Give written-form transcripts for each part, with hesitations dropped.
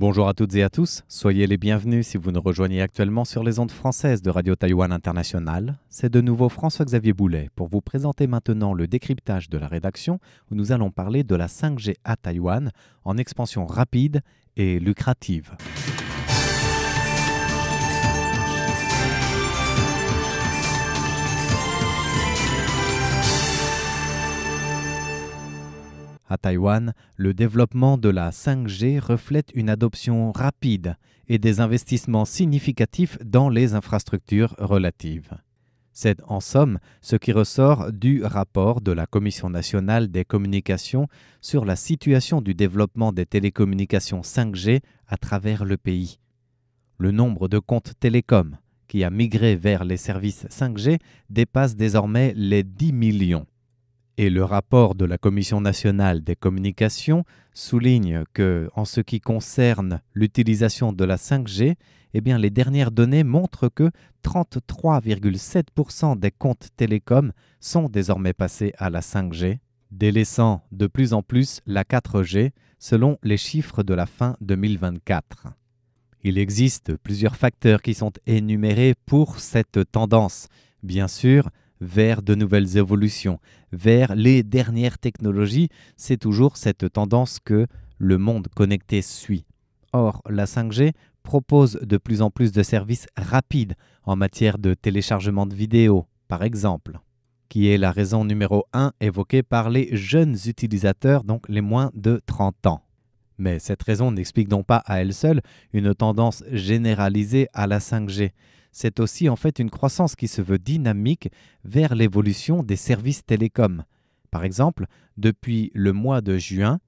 Bonjour à toutes et à tous, soyez les bienvenus si vous nous rejoignez actuellement sur les ondes françaises de Radio Taïwan International. C'est de nouveau François-Xavier Boulet pour vous présenter maintenant le décryptage de la rédaction où nous allons parler de la 5G à Taïwan en expansion rapide et lucrative. À Taïwan, le développement de la 5G reflète une adoption rapide et des investissements significatifs dans les infrastructures relatives. C'est en somme ce qui ressort du rapport de la Commission nationale des communications sur la situation du développement des télécommunications 5G à travers le pays. Le nombre de comptes télécoms qui a migré vers les services 5G dépasse désormais les 10 millions. Et le rapport de la Commission nationale des communications souligne que, en ce qui concerne l'utilisation de la 5G, les dernières données montrent que 33,7% des comptes télécoms sont désormais passés à la 5G, délaissant de plus en plus la 4G selon les chiffres de la fin 2024. Il existe plusieurs facteurs qui sont énumérés pour cette tendance. Bien sûr, vers de nouvelles évolutions, vers les dernières technologies, c'est toujours cette tendance que le monde connecté suit. Or, la 5G propose de plus en plus de services rapides en matière de téléchargement de vidéos, par exemple, qui est la raison numéro 1 évoquée par les jeunes utilisateurs, donc les moins de 30 ans. Mais cette raison n'explique donc pas à elle seule une tendance généralisée à la 5G. C'est aussi en fait une croissance qui se veut dynamique vers l'évolution des services télécoms. Par exemple, depuis le mois de juin,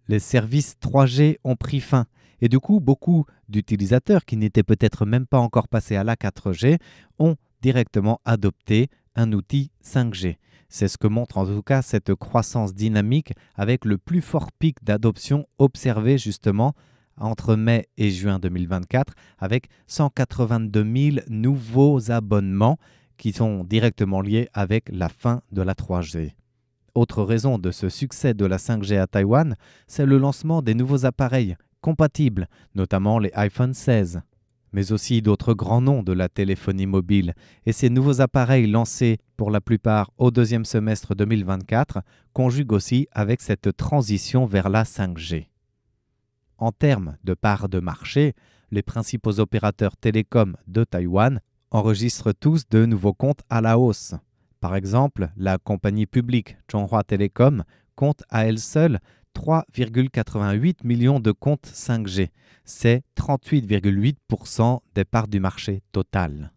les services 3G ont pris fin et du coup, beaucoup d'utilisateurs qui n'étaient peut-être même pas encore passés à la 4G ont directement adopté un outil 5G. C'est ce que montre en tout cas cette croissance dynamique avec le plus fort pic d'adoption observé justement entre mai et juin 2024, avec 182 000 nouveaux abonnements qui sont directement liés avec la fin de la 3G. Autre raison de ce succès de la 5G à Taïwan, c'est le lancement des nouveaux appareils compatibles, notamment les iPhone 16, mais aussi d'autres grands noms de la téléphonie mobile. Et ces nouveaux appareils lancés pour la plupart au deuxième semestre 2024 conjuguent aussi avec cette transition vers la 5G. En termes de part de marché, les principaux opérateurs télécoms de Taïwan enregistrent tous de nouveaux comptes à la hausse. Par exemple, la compagnie publique Chunghwa Telecom compte à elle seule 3,88 millions de comptes 5G. C'est 38,8% des parts du marché total.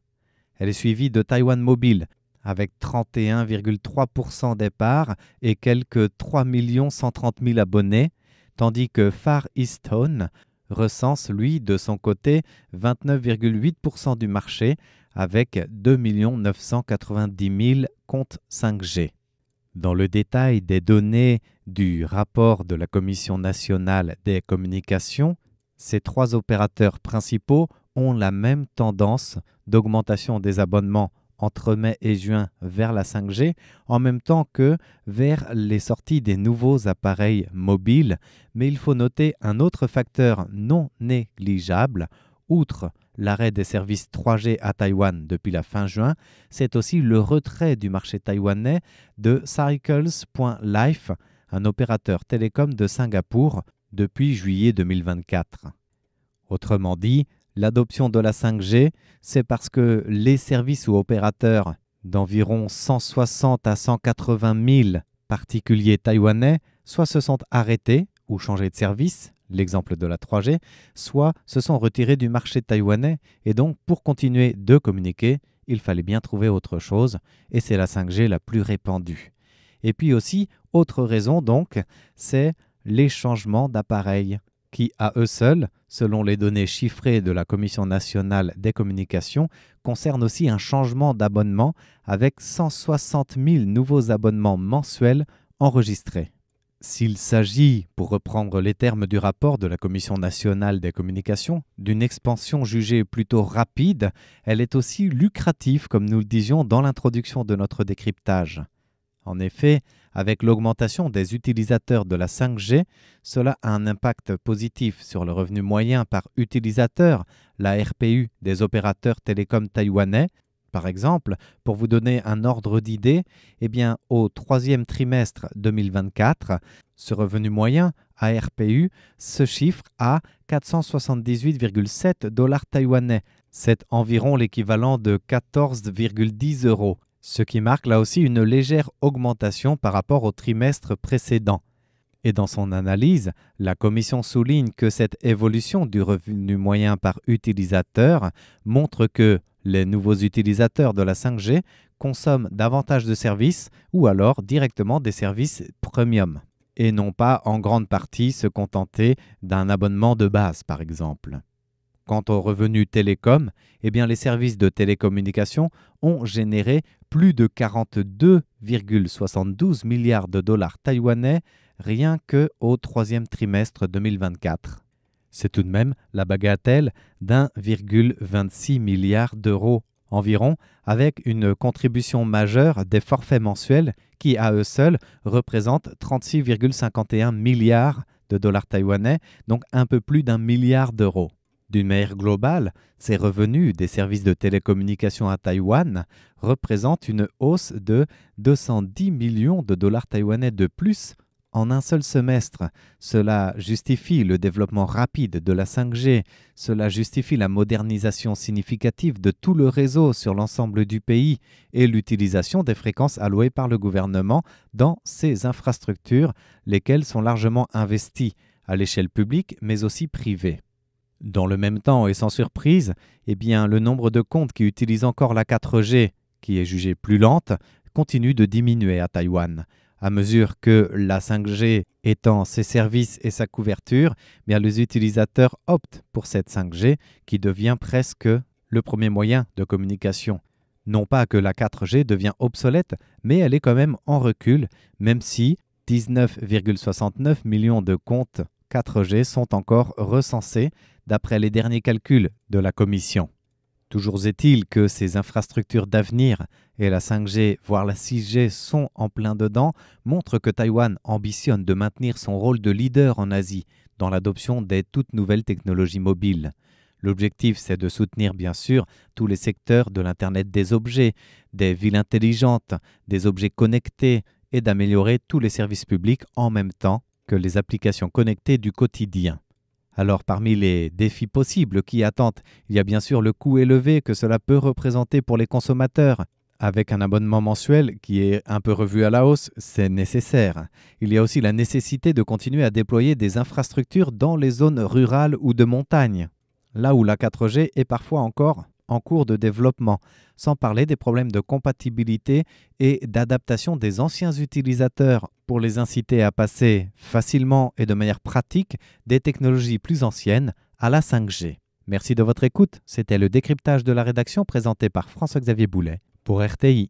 Elle est suivie de Taïwan Mobile avec 31,3% des parts et quelques 3 130 000 abonnés, tandis que Far EasTone recense, lui, de son côté, 29,8% du marché avec 2 990 000 comptes 5G. Dans le détail des données du rapport de la Commission nationale des communications, ces trois opérateurs principaux ont la même tendance d'augmentation des abonnements entre mai et juin vers la 5G, en même temps que vers les sorties des nouveaux appareils mobiles. Mais il faut noter un autre facteur non négligeable. Outre l'arrêt des services 3G à Taïwan depuis la fin juin, c'est aussi le retrait du marché taïwanais de Cycles.life, un opérateur télécom de Singapour, depuis juillet 2024. Autrement dit, l'adoption de la 5G, c'est parce que les services ou opérateurs d'environ 160 à 180 000 particuliers taïwanais soit se sont arrêtés ou changés de service, l'exemple de la 3G, soit se sont retirés du marché taïwanais et donc pour continuer de communiquer, il fallait bien trouver autre chose et c'est la 5G la plus répandue. Et puis aussi, autre raison donc, c'est les changements d'appareils qui, à eux seuls, selon les données chiffrées de la Commission nationale des communications, concernent aussi un changement d'abonnement avec 160 000 nouveaux abonnements mensuels enregistrés. S'il s'agit, pour reprendre les termes du rapport de la Commission nationale des communications, d'une expansion jugée plutôt rapide, elle est aussi lucrative, comme nous le disions dans l'introduction de notre décryptage. En effet, avec l'augmentation des utilisateurs de la 5G, cela a un impact positif sur le revenu moyen par utilisateur, la RPU des opérateurs télécoms taïwanais. Par exemple, pour vous donner un ordre d'idée, au troisième trimestre 2024, ce revenu moyen ARPU se chiffre à 478,7 dollars taïwanais. C'est environ l'équivalent de 14,10 euros, ce qui marque là aussi une légère augmentation par rapport au trimestre précédent. Et dans son analyse, la Commission souligne que cette évolution du revenu moyen par utilisateur montre que les nouveaux utilisateurs de la 5G consomment davantage de services ou alors directement des services premium, et non pas en grande partie se contenter d'un abonnement de base par exemple. Quant aux revenus télécom, les services de télécommunication ont généré plus de 42,72 milliards de dollars taïwanais rien qu'au troisième trimestre 2024. C'est tout de même la bagatelle d'1,26 milliard d'euros environ, avec une contribution majeure des forfaits mensuels qui, à eux seuls, représentent 36,51 milliards de dollars taïwanais, donc un peu plus d'1 milliard d'euros. D'une manière globale, ces revenus des services de télécommunications à Taïwan représentent une hausse de 210 millions de dollars taïwanais de plus en un seul semestre. Cela justifie le développement rapide de la 5G, cela justifie la modernisation significative de tout le réseau sur l'ensemble du pays et l'utilisation des fréquences allouées par le gouvernement dans ces infrastructures, lesquelles sont largement investies à l'échelle publique mais aussi privée. Dans le même temps et sans surprise, le nombre de comptes qui utilisent encore la 4G, qui est jugée plus lente, continue de diminuer à Taïwan. À mesure que la 5G étend ses services et sa couverture, les utilisateurs optent pour cette 5G qui devient presque le premier moyen de communication. Non pas que la 4G devient obsolète, mais elle est quand même en recul, même si 19,69 millions de comptes 4G sont encore recensés d'après les derniers calculs de la Commission. Toujours est-il que ces infrastructures d'avenir et la 5G, voire la 6G, sont en plein dedans, montrent que Taïwan ambitionne de maintenir son rôle de leader en Asie dans l'adoption des toutes nouvelles technologies mobiles. L'objectif, c'est de soutenir bien sûr tous les secteurs de l'Internet des objets, des villes intelligentes, des objets connectés et d'améliorer tous les services publics en même temps que les applications connectées du quotidien. Alors parmi les défis possibles qui attendent, il y a bien sûr le coût élevé que cela peut représenter pour les consommateurs. Avec un abonnement mensuel qui est un peu revu à la hausse, c'est nécessaire. Il y a aussi la nécessité de continuer à déployer des infrastructures dans les zones rurales ou de montagne, là où la 4G est parfois encore en cours de développement, sans parler des problèmes de compatibilité et d'adaptation des anciens utilisateurs pour les inciter à passer facilement et de manière pratique des technologies plus anciennes à la 5G. Merci de votre écoute. C'était le décryptage de la rédaction présenté par François-Xavier Boulet pour RTI.